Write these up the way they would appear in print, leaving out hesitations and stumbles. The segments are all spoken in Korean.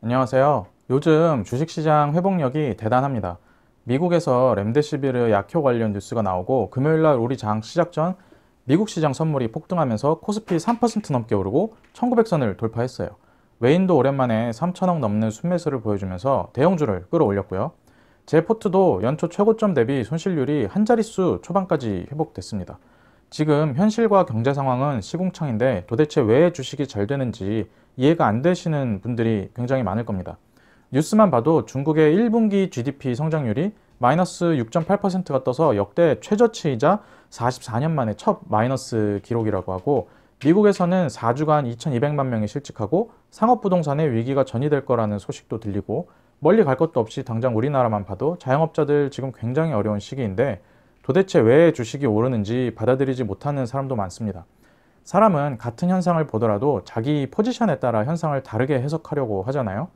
안녕하세요. 요즘 주식시장 회복력이 대단합니다. 미국에서 렘데시비르 약효 관련 뉴스가 나오고 금요일날 우리 장 시작 전 미국 시장 선물이 폭등하면서 코스피 3% 넘게 오르고 1900선을 돌파했어요. 외인도 오랜만에 3천억 넘는 순매수를 보여주면서 대형주를 끌어올렸고요. 제 포트도 연초 최고점 대비 손실률이 한 자릿수 초반까지 회복됐습니다. 지금 현실과 경제 상황은 시궁창인데 도대체 왜 주식이 잘 되는지 이해가 안 되시는 분들이 굉장히 많을 겁니다. 뉴스만 봐도 중국의 1분기 GDP 성장률이 마이너스 6.8%가 떠서 역대 최저치이자 44년 만에 첫 마이너스 기록이라고 하고, 미국에서는 4주간 2200만 명이 실직하고 상업부동산의 위기가 전이될 거라는 소식도 들리고, 멀리 갈 것도 없이 당장 우리나라만 봐도 자영업자들 지금 굉장히 어려운 시기인데 도대체 왜 주식이 오르는지 받아들이지 못하는 사람도 많습니다. 사람은 같은 현상을 보더라도 자기 포지션에 따라 현상을 다르게 해석하려고 하잖아요.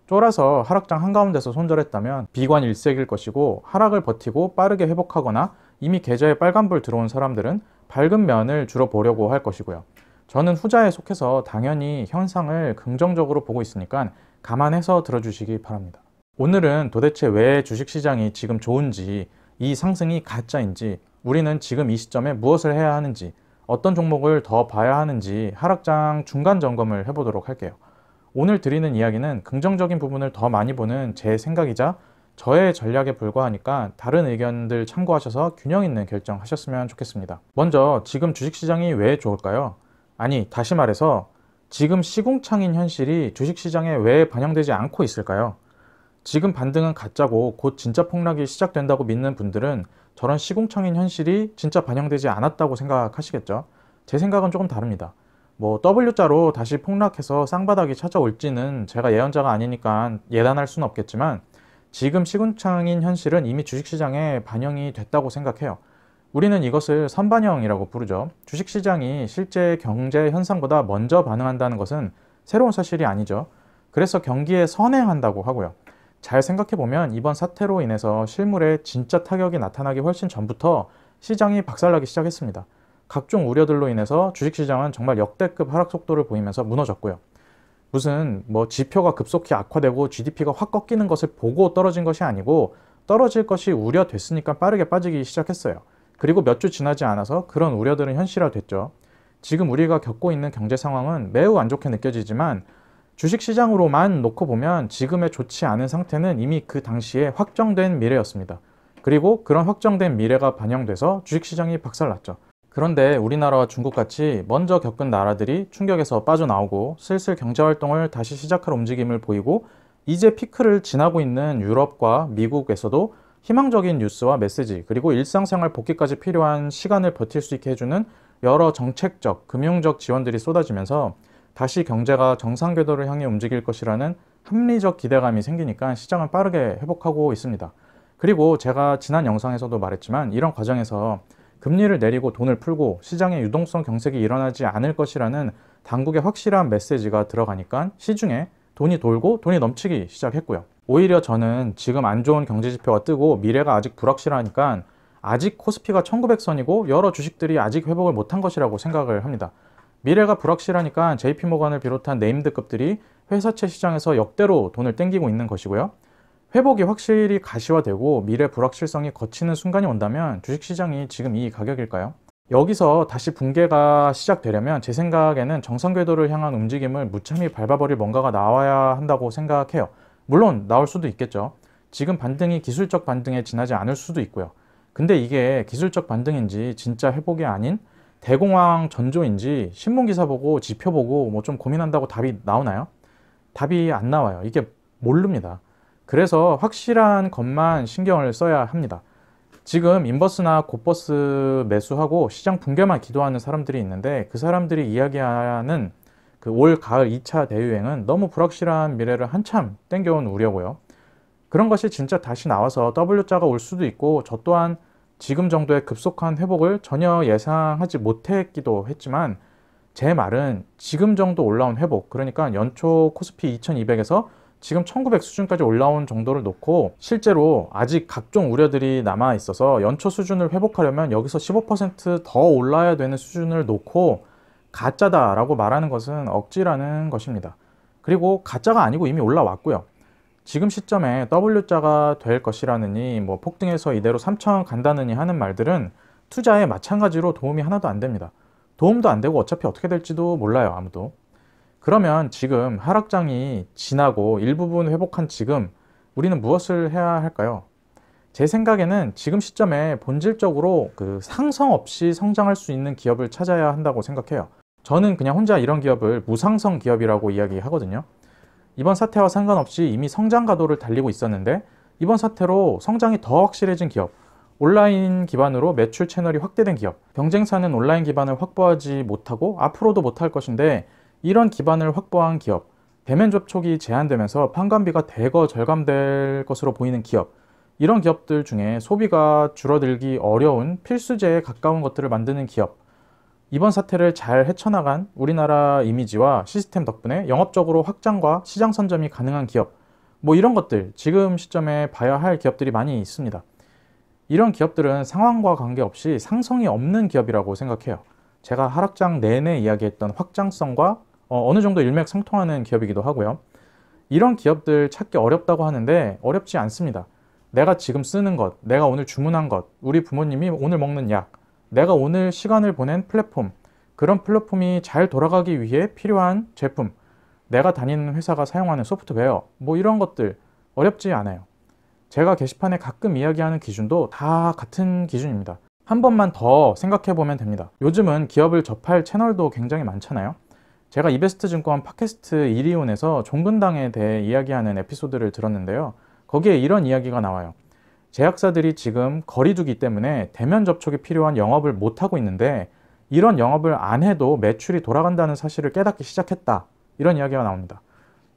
쫄아서 하락장 한가운데서 손절했다면 비관일색일 것이고, 하락을 버티고 빠르게 회복하거나 이미 계좌에 빨간불 들어온 사람들은 밝은 면을 주로 보려고 할 것이고요. 저는 후자에 속해서 당연히 현상을 긍정적으로 보고 있으니까 감안해서 들어주시기 바랍니다. 오늘은 도대체 왜 주식시장이 지금 좋은지, 이 상승이 가짜인지, 우리는 지금 이 시점에 무엇을 해야 하는지, 어떤 종목을 더 봐야 하는지 하락장 중간 점검을 해보도록 할게요. 오늘 드리는 이야기는 긍정적인 부분을 더 많이 보는 제 생각이자 저의 전략에 불과하니까 다른 의견들 참고하셔서 균형 있는 결정하셨으면 좋겠습니다. 먼저 지금 주식시장이 왜 좋을까요? 아니, 다시 말해서 지금 시궁창인 현실이 주식시장에 왜 반영되지 않고 있을까요? 지금 반등은 가짜고 곧 진짜 폭락이 시작된다고 믿는 분들은 저런 시궁창인 현실이 진짜 반영되지 않았다고 생각하시겠죠? 제 생각은 조금 다릅니다. W자로 다시 폭락해서 쌍바닥이 찾아올지는 제가 예언자가 아니니까 예단할 수는 없겠지만, 지금 시궁창인 현실은 이미 주식시장에 반영이 됐다고 생각해요. 우리는 이것을 선반영이라고 부르죠. 주식시장이 실제 경제 현상보다 먼저 반응한다는 것은 새로운 사실이 아니죠. 그래서 경기에 선행한다고 하고요. 잘 생각해보면 이번 사태로 인해서 실물에 진짜 타격이 나타나기 훨씬 전부터 시장이 박살나기 시작했습니다. 각종 우려들로 인해서 주식시장은 정말 역대급 하락 속도를 보이면서 무너졌고요. 무슨 지표가 급속히 악화되고 GDP가 확 꺾이는 것을 보고 떨어진 것이 아니고, 떨어질 것이 우려됐으니까 빠르게 빠지기 시작했어요. 그리고 몇 주 지나지 않아서 그런 우려들은 현실화됐죠. 지금 우리가 겪고 있는 경제 상황은 매우 안 좋게 느껴지지만 주식시장으로만 놓고 보면 지금의 좋지 않은 상태는 이미 그 당시에 확정된 미래였습니다. 그리고 그런 확정된 미래가 반영돼서 주식시장이 박살났죠. 그런데 우리나라와 중국같이 먼저 겪은 나라들이 충격에서 빠져나오고 슬슬 경제활동을 다시 시작할 움직임을 보이고, 이제 피크를 지나고 있는 유럽과 미국에서도 희망적인 뉴스와 메시지, 그리고 일상생활 복귀까지 필요한 시간을 버틸 수 있게 해주는 여러 정책적, 금융적 지원들이 쏟아지면서 다시 경제가 정상 궤도를 향해 움직일 것이라는 합리적 기대감이 생기니까 시장은 빠르게 회복하고 있습니다. 그리고 제가 지난 영상에서도 말했지만 이런 과정에서 금리를 내리고 돈을 풀고 시장의 유동성 경색이 일어나지 않을 것이라는 당국의 확실한 메시지가 들어가니까 시중에 돈이 돌고 돈이 넘치기 시작했고요. 오히려 저는 지금 안 좋은 경제지표가 뜨고 미래가 아직 불확실하니까 아직 코스피가 1900선이고 여러 주식들이 아직 회복을 못한 것이라고 생각을 합니다. 미래가 불확실하니까 JP모건을 비롯한 네임드급들이 회사채 시장에서 역대로 돈을 땡기고 있는 것이고요. 회복이 확실히 가시화되고 미래 불확실성이 걷히는 순간이 온다면 주식시장이 지금 이 가격일까요? 여기서 다시 붕괴가 시작되려면 제 생각에는 정상 궤도를 향한 움직임을 무참히 밟아버릴 뭔가가 나와야 한다고 생각해요. 물론 나올 수도 있겠죠. 지금 반등이 기술적 반등에 지나지 않을 수도 있고요. 근데 이게 기술적 반등인지 진짜 회복이 아닌 대공황 전조인지 신문기사 보고 지표 보고 좀 고민한다고 답이 나오나요? 답이 안 나와요. 이게 모릅니다. 그래서 확실한 것만 신경을 써야 합니다. 지금 인버스나 곧버스 매수하고 시장 붕괴만 기도하는 사람들이 있는데, 그 사람들이 이야기하는 그 올 가을 2차 대유행은 너무 불확실한 미래를 한참 땡겨온 우려고요. 그런 것이 진짜 다시 나와서 W자가 올 수도 있고, 저 또한 지금 정도의 급속한 회복을 전혀 예상하지 못했기도 했지만, 제 말은 지금 정도 올라온 회복, 그러니까 연초 코스피 2200에서 지금 1900 수준까지 올라온 정도를 놓고, 실제로 아직 각종 우려들이 남아 있어서 연초 수준을 회복하려면 여기서 15%더 올라야 되는 수준을 놓고 가짜다라고 말하는 것은 억지라는 것입니다. 그리고 가짜가 아니고 이미 올라왔고요. 지금 시점에 W자가 될 것이라느니 뭐 폭등해서 이대로 3천 간다느니 하는 말들은 투자에 마찬가지로 도움이 하나도 안 됩니다. 도움도 안 되고 어차피 어떻게 될지도 몰라요, 아무도. 그러면 지금 하락장이 지나고 일부분 회복한 지금 우리는 무엇을 해야 할까요? 제 생각에는 지금 시점에 본질적으로 그 상성 없이 성장할 수 있는 기업을 찾아야 한다고 생각해요. 저는 그냥 혼자 이런 기업을 무상성 기업이라고 이야기하거든요. 이번 사태와 상관없이 이미 성장 가도를 달리고 있었는데 이번 사태로 성장이 더 확실해진 기업, 온라인 기반으로 매출 채널이 확대된 기업, 경쟁사는 온라인 기반을 확보하지 못하고 앞으로도 못할 것인데 이런 기반을 확보한 기업, 대면 접촉이 제한되면서 판관비가 대거 절감될 것으로 보이는 기업, 이런 기업들 중에 소비가 줄어들기 어려운 필수제에 가까운 것들을 만드는 기업, 이번 사태를 잘 헤쳐나간 우리나라 이미지와 시스템 덕분에 영업적으로 확장과 시장 선점이 가능한 기업, 뭐 이런 것들 지금 시점에 봐야 할 기업들이 많이 있습니다. 이런 기업들은 상황과 관계없이 상성이 없는 기업이라고 생각해요. 제가 하락장 내내 이야기했던 확장성과 어느 정도 일맥상통하는 기업이기도 하고요. 이런 기업들 찾기 어렵다고 하는데 어렵지 않습니다. 내가 지금 쓰는 것, 내가 오늘 주문한 것, 우리 부모님이 오늘 먹는 약, 내가 오늘 시간을 보낸 플랫폼, 그런 플랫폼이 잘 돌아가기 위해 필요한 제품, 내가 다니는 회사가 사용하는 소프트웨어, 뭐 이런 것들 어렵지 않아요. 제가 게시판에 가끔 이야기하는 기준도 다 같은 기준입니다. 한 번만 더 생각해 보면 됩니다. 요즘은 기업을 접할 채널도 굉장히 많잖아요. 제가 이베스트증권 팟캐스트 1위온에서 종근당에 대해 이야기하는 에피소드를 들었는데요. 거기에 이런 이야기가 나와요. 제약사들이 지금 거리두기 때문에 대면 접촉이 필요한 영업을 못하고 있는데 이런 영업을 안 해도 매출이 돌아간다는 사실을 깨닫기 시작했다. 이런 이야기가 나옵니다.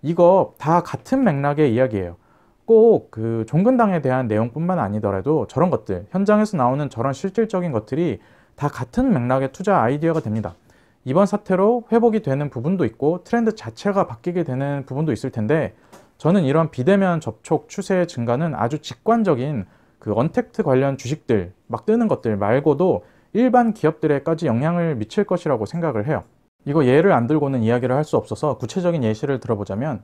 이거 다 같은 맥락의 이야기예요. 꼭 그 종근당에 대한 내용뿐만 아니더라도 저런 것들, 현장에서 나오는 저런 실질적인 것들이 다 같은 맥락의 투자 아이디어가 됩니다. 이번 사태로 회복이 되는 부분도 있고 트렌드 자체가 바뀌게 되는 부분도 있을 텐데 저는 이런 비대면 접촉 추세의 증가는 아주 직관적인 그 언택트 관련 주식들 막 뜨는 것들 말고도 일반 기업들에까지 영향을 미칠 것이라고 생각을 해요. 이거 예를 안 들고는 이야기를 할 수 없어서 구체적인 예시를 들어보자면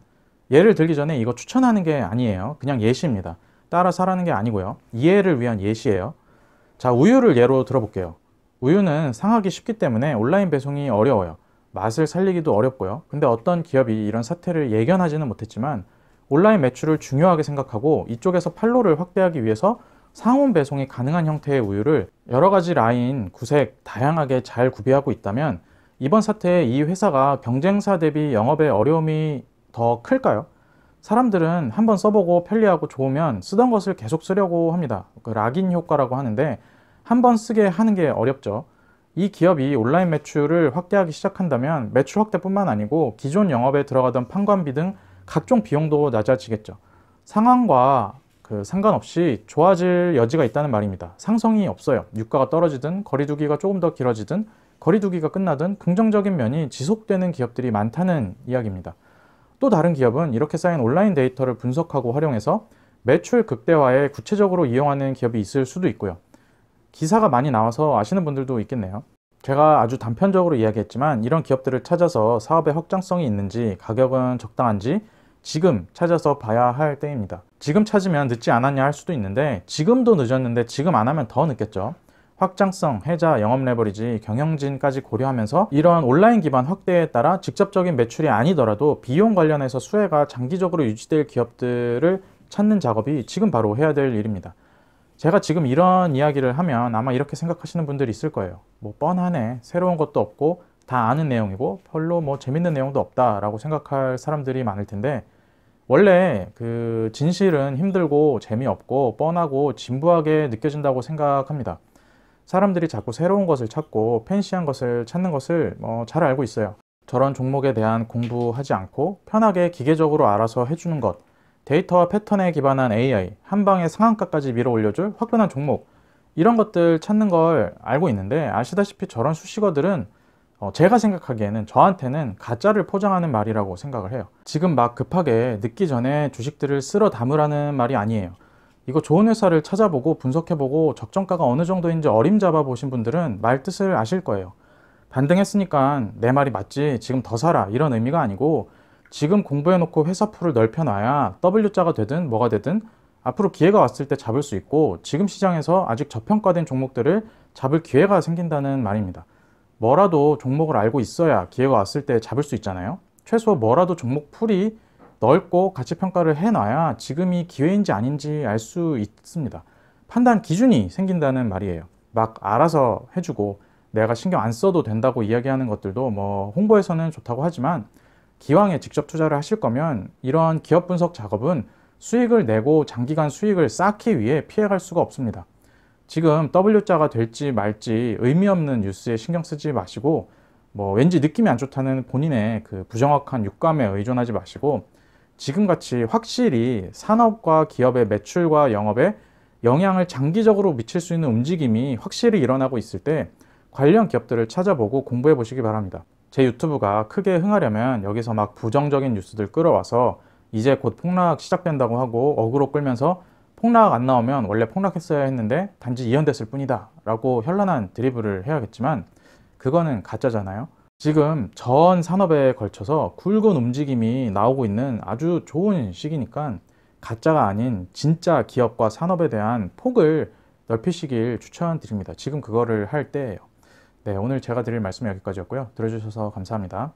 예를 들기 전에 이거 추천하는 게 아니에요. 그냥 예시입니다. 따라서 하라는 게 아니고요. 이해를 위한 예시예요. 자, 우유를 예로 들어볼게요. 우유는 상하기 쉽기 때문에 온라인 배송이 어려워요. 맛을 살리기도 어렵고요. 근데 어떤 기업이 이런 사태를 예견하지는 못했지만 온라인 매출을 중요하게 생각하고 이쪽에서 판로를 확대하기 위해서 상온 배송이 가능한 형태의 우유를 여러 가지 라인, 구색 다양하게 잘 구비하고 있다면 이번 사태에 이 회사가 경쟁사 대비 영업의 어려움이 더 클까요? 사람들은 한번 써보고 편리하고 좋으면 쓰던 것을 계속 쓰려고 합니다. 그 락인 효과라고 하는데 한번 쓰게 하는 게 어렵죠. 이 기업이 온라인 매출을 확대하기 시작한다면 매출 확대뿐만 아니고 기존 영업에 들어가던 판관비 등 각종 비용도 낮아지겠죠. 상황과 상관없이 좋아질 여지가 있다는 말입니다. 상성이 없어요. 유가가 떨어지든 거리두기가 조금 더 길어지든 거리두기가 끝나든 긍정적인 면이 지속되는 기업들이 많다는 이야기입니다. 또 다른 기업은 이렇게 쌓인 온라인 데이터를 분석하고 활용해서 매출 극대화에 구체적으로 이용하는 기업이 있을 수도 있고요. 기사가 많이 나와서 아시는 분들도 있겠네요. 제가 아주 단편적으로 이야기했지만 이런 기업들을 찾아서 사업의 확장성이 있는지 가격은 적당한지 지금 찾아서 봐야 할 때입니다. 지금 찾으면 늦지 않았냐 할 수도 있는데 지금도 늦었는데 지금 안 하면 더 늦겠죠. 확장성, 해자, 영업 레버리지, 경영진까지 고려하면서 이런 온라인 기반 확대에 따라 직접적인 매출이 아니더라도 비용 관련해서 수혜가 장기적으로 유지될 기업들을 찾는 작업이 지금 바로 해야 될 일입니다. 제가 지금 이런 이야기를 하면 아마 이렇게 생각하시는 분들이 있을 거예요. 뭐 뻔하네, 새로운 것도 없고 다 아는 내용이고 별로 뭐 재밌는 내용도 없다라고 생각할 사람들이 많을 텐데 원래 그 진실은 힘들고 재미없고 뻔하고 진부하게 느껴진다고 생각합니다. 사람들이 자꾸 새로운 것을 찾고 팬시한 것을 찾는 것을 잘 알고 있어요. 저런 종목에 대한 공부하지 않고 편하게 기계적으로 알아서 해주는 것, 데이터와 패턴에 기반한 AI, 한 방에 상한가까지 밀어 올려줄 화끈한 종목, 이런 것들 찾는 걸 알고 있는데 아시다시피 저런 수식어들은 제가 생각하기에는 저한테는 가짜를 포장하는 말이라고 생각을 해요. 지금 막 급하게 늦기 전에 주식들을 쓸어 담으라는 말이 아니에요. 이거 좋은 회사를 찾아보고 분석해보고 적정가가 어느 정도인지 어림잡아 보신 분들은 말 뜻을 아실 거예요. 반등했으니까 내 말이 맞지 지금 더 사라 이런 의미가 아니고 지금 공부해놓고 회사풀을 넓혀놔야 W자가 되든 뭐가 되든 앞으로 기회가 왔을 때 잡을 수 있고, 지금 시장에서 아직 저평가된 종목들을 잡을 기회가 생긴다는 말입니다. 뭐라도 종목을 알고 있어야 기회가 왔을 때 잡을 수 있잖아요. 최소 뭐라도 종목 풀이 넓고 가치 평가를 해놔야 지금이 기회인지 아닌지 알 수 있습니다. 판단 기준이 생긴다는 말이에요. 막 알아서 해주고 내가 신경 안 써도 된다고 이야기하는 것들도 뭐 홍보에서는 좋다고 하지만, 기왕에 직접 투자를 하실 거면 이런 기업 분석 작업은 수익을 내고 장기간 수익을 쌓기 위해 피해갈 수가 없습니다. 지금 W자가 될지 말지 의미 없는 뉴스에 신경 쓰지 마시고, 뭐 왠지 느낌이 안 좋다는 본인의 그 부정확한 육감에 의존하지 마시고, 지금같이 확실히 산업과 기업의 매출과 영업에 영향을 장기적으로 미칠 수 있는 움직임이 확실히 일어나고 있을 때 관련 기업들을 찾아보고 공부해 보시기 바랍니다. 제 유튜브가 크게 흥하려면 여기서 막 부정적인 뉴스들 끌어와서 이제 곧 폭락 시작된다고 하고 어그로 끌면서 폭락 안 나오면 원래 폭락했어야 했는데 단지 이연됐을 뿐이다 라고 현란한 드리블을 해야겠지만, 그거는 가짜잖아요. 지금 전 산업에 걸쳐서 굵은 움직임이 나오고 있는 아주 좋은 시기니까 가짜가 아닌 진짜 기업과 산업에 대한 폭을 넓히시길 추천드립니다. 지금 그거를 할 때예요. 네, 오늘 제가 드릴 말씀은 여기까지였고요. 들어주셔서 감사합니다.